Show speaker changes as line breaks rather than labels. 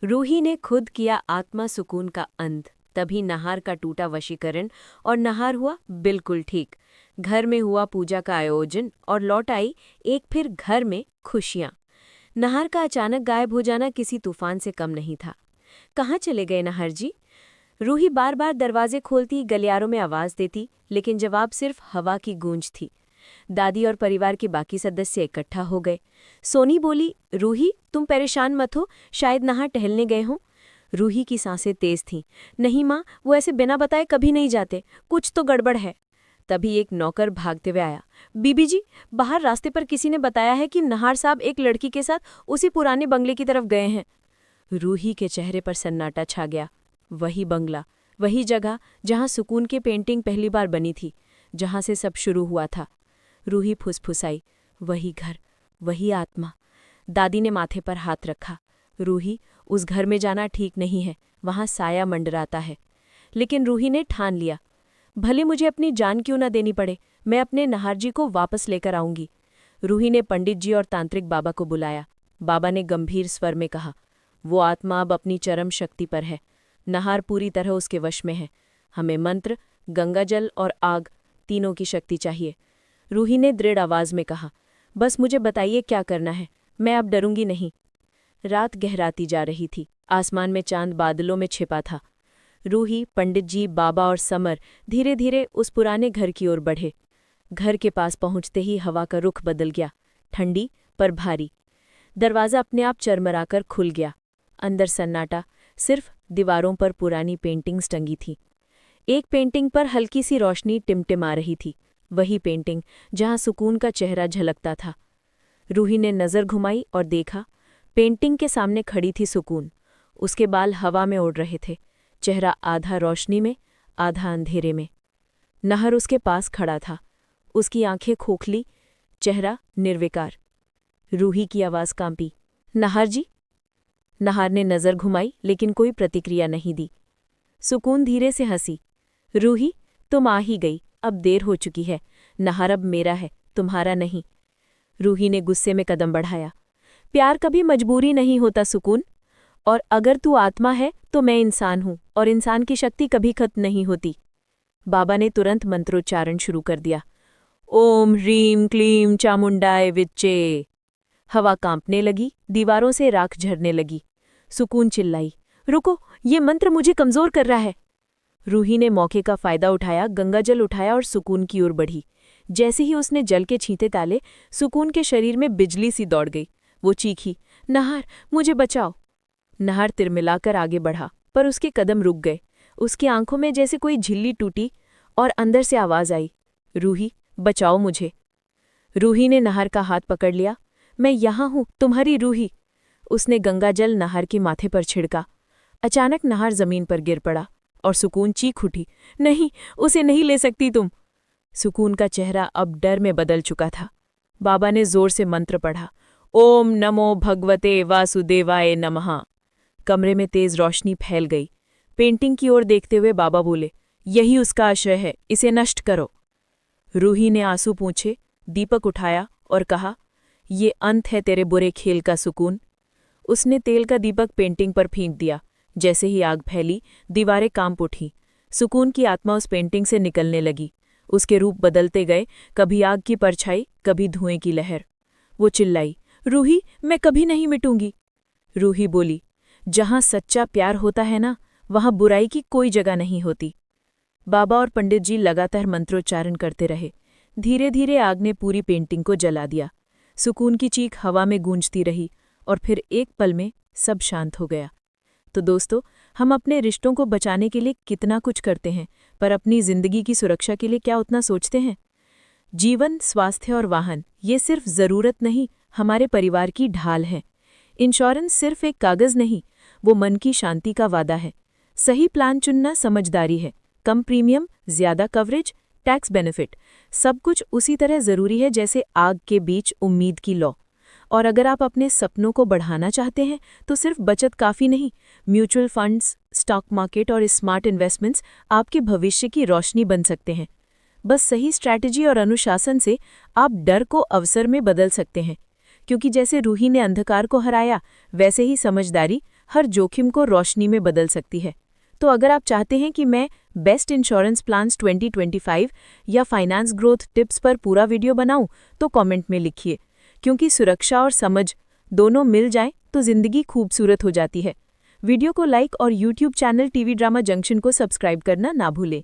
रूही ने खुद किया आत्मा सुकून का अंत। तभी नहार का टूटा वशीकरण और नहार हुआ बिल्कुल ठीक। घर में हुआ पूजा का आयोजन और लौट आई एक फिर घर में खुशियां। नहार का अचानक गायब हो जाना किसी तूफान से कम नहीं था। कहाँ चले गए नहार जी? रूही बार बार दरवाजे खोलती, गलियारों में आवाज देती, लेकिन जवाब सिर्फ हवा की गूंज थी। दादी और परिवार के बाकी सदस्य इकट्ठा हो गए। सोनी बोली, रूही तुम परेशान मत हो, शायद नहार टहलने गए हों। रूही की सांसें तेज थीं। नहीं माँ, वो ऐसे बिना बताए कभी नहीं जाते, कुछ तो गड़बड़ है। तभी एक नौकर भागते हुए आया। बीबी जी, बाहर रास्ते पर किसी ने बताया है कि नहार साहब एक लड़की के साथ उसी पुराने बंगले की तरफ गए हैं। रूही के चेहरे पर सन्नाटा छा गया। वही बंगला, वही जगह जहां सुकून की पेंटिंग पहली बार बनी थी, जहां से सब शुरू हुआ था। रूही फुसफुसाई, वही घर, वही आत्मा। दादी ने माथे पर हाथ रखा। रूही, उस घर में जाना ठीक नहीं है, वहां साया मंडराता है। लेकिन रूही ने ठान लिया, भले मुझे अपनी जान क्यों न देनी पड़े, मैं अपने नहार जी को वापस लेकर आऊंगी। रूही ने पंडित जी और तांत्रिक बाबा को बुलाया। बाबा ने गंभीर स्वर में कहा, वो आत्मा अब अपनी चरम शक्ति पर है। नहार पूरी तरह उसके वश में है। हमें मंत्र, गंगाजल और आग, तीनों की शक्ति चाहिए। रूही ने दृढ़ आवाज में कहा, बस मुझे बताइए क्या करना है, मैं अब डरूंगी नहीं। रात गहराती जा रही थी। आसमान में चांद बादलों में छिपा था। रूही, पंडित जी, बाबा और समर धीरे धीरे उस पुराने घर की ओर बढ़े। घर के पास पहुंचते ही हवा का रुख बदल गया, ठंडी पर भारी। दरवाज़ा अपने आप चरमराकर खुल गया। अंदर सन्नाटा, सिर्फ दीवारों पर पुरानी पेंटिंग्स टंगी थी। एक पेंटिंग पर हल्की सी रोशनी टिमटिमा रही थी, वही पेंटिंग जहां सुकून का चेहरा झलकता था। रूही ने नज़र घुमाई और देखा, पेंटिंग के सामने खड़ी थी सुकून। उसके बाल हवा में उड़ रहे थे, चेहरा आधा रोशनी में, आधा अंधेरे में। नहर उसके पास खड़ा था, उसकी आंखें खोखली, चेहरा निर्विकार। रूही की आवाज़ कांपी, नहार जी। नहार ने नज़र घुमाई, लेकिन कोई प्रतिक्रिया नहीं दी। सुकून धीरे से हंसी, रूही तुम आ ही गई, अब देर हो चुकी है। नहार अब मेरा है, तुम्हारा नहीं। रूही ने गुस्से में कदम बढ़ाया, प्यार कभी मजबूरी नहीं होता सुकून, और अगर तू आत्मा है तो मैं इंसान हूं, और इंसान की शक्ति कभी खत्म नहीं होती। बाबा ने तुरंत मंत्रोच्चारण शुरू कर दिया, ओम ह्रीम क्लीम चामुंडाय विच्चे। हवा कांपने लगी, दीवारों से राख झरने लगी। सुकून चिल्लाई, रुको, ये मंत्र मुझे कमजोर कर रहा है। रूही ने मौके का फायदा उठाया, गंगाजल उठाया और सुकून की ओर बढ़ी। जैसे ही उसने जल के छींटे डाले, सुकून के शरीर में बिजली सी दौड़ गई। वो चीखी, नहार मुझे बचाओ। नहार तिरमिलाकर आगे बढ़ा, पर उसके कदम रुक गए। उसकी आंखों में जैसे कोई झिल्ली टूटी और अंदर से आवाज आई, रूही बचाओ मुझे। रूही ने नहार का हाथ पकड़ लिया, मैं यहाँ हूँ, तुम्हारी रूही। उसने गंगाजल नहार के माथे पर छिड़का। अचानक नहार जमीन पर गिर पड़ा और सुकून चीख उठी, नहीं, उसे नहीं ले सकती तुम। सुकून का चेहरा अब डर में बदल चुका था। बाबा ने जोर से मंत्र पढ़ा, ओम नमो भगवते वासुदेवाय नमः। कमरे में तेज रोशनी फैल गई। पेंटिंग की ओर देखते हुए बाबा बोले, यही उसका आशय है, इसे नष्ट करो। रूही ने आंसू पूछे, दीपक उठाया और कहा, ये अंत है तेरे बुरे खेल का सुकून। उसने तेल का दीपक पेंटिंग पर फेंक दिया। जैसे ही आग फैली, दीवारें कांप उठीं। सुकून की आत्मा उस पेंटिंग से निकलने लगी। उसके रूप बदलते गए, कभी आग की परछाई, कभी धुएं की लहर। वो चिल्लाई, रूही मैं कभी नहीं मिटूंगी। रूही बोली, जहां सच्चा प्यार होता है ना, वहां बुराई की कोई जगह नहीं होती। बाबा और पंडित जी लगातार मंत्रोच्चारण करते रहे। धीरे धीरे आग ने पूरी पेंटिंग को जला दिया। सुकून की चीख हवा में गूंजती रही और फिर एक पल में सब शांत हो गया। तो दोस्तों, हम अपने रिश्तों को बचाने के लिए कितना कुछ करते हैं, पर अपनी जिंदगी की सुरक्षा के लिए क्या उतना सोचते हैं? जीवन, स्वास्थ्य और वाहन, ये सिर्फ जरूरत नहीं, हमारे परिवार की ढाल है। इंश्योरेंस सिर्फ एक कागज नहीं, वो मन की शांति का वादा है। सही प्लान चुनना समझदारी है। कम प्रीमियम, ज्यादा कवरेज, टैक्स बेनिफिट, सब कुछ उसी तरह जरूरी है जैसे आग के बीच उम्मीद की लौ। और अगर आप अपने सपनों को बढ़ाना चाहते हैं तो सिर्फ बचत काफ़ी नहीं, म्यूचुअल फंड्स, स्टॉक मार्केट और स्मार्ट इन्वेस्टमेंट्स आपके भविष्य की रोशनी बन सकते हैं। बस सही स्ट्रैटेजी और अनुशासन से आप डर को अवसर में बदल सकते हैं, क्योंकि जैसे रूही ने अंधकार को हराया, वैसे ही समझदारी
हर जोखिम को रोशनी में बदल सकती है। तो अगर आप चाहते हैं कि मैं बेस्ट इंश्योरेंस प्लान्स 2025 या फाइनेंस ग्रोथ टिप्स पर पूरा वीडियो बनाऊं, तो कमेंट में लिखिए, क्योंकि सुरक्षा और समझ दोनों मिल जाएं तो जिंदगी खूबसूरत हो जाती है। वीडियो को लाइक और YouTube channel TV drama junction को सब्सक्राइब करना ना भूलें।